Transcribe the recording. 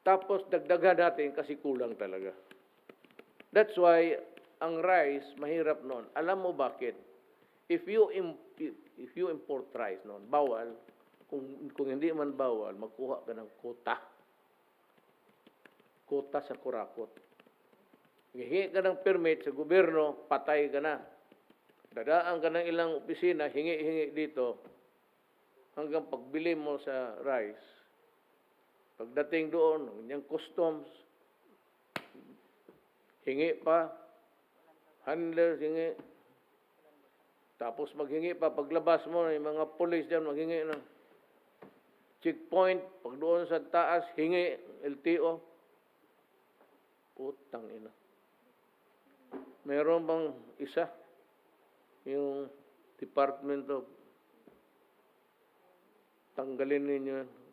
Tapos dagdagan natin kasi kulang talaga. That's why ang rice mahirap noon. Alam mo bakit? If you import rice noon, bawal. Kung hindi man bawal, magkuha ka ng quota. Quota sa kurakot. Hingi ka ng permit sa gobyerno, patay ka na. Dadaan ka ng ilang opisina, hingi-hingi dito, hanggang pagbili mo sa rice. Pagdating doon, yung customs, hingi pa, handlers hingi, tapos maghingi pa, paglabas mo, yung mga police dyan, maghingi ng checkpoint, pag doon sa taas, hingi, LTO. Putang ina. Meron bang isa? Yung Department of tanggalin ninyo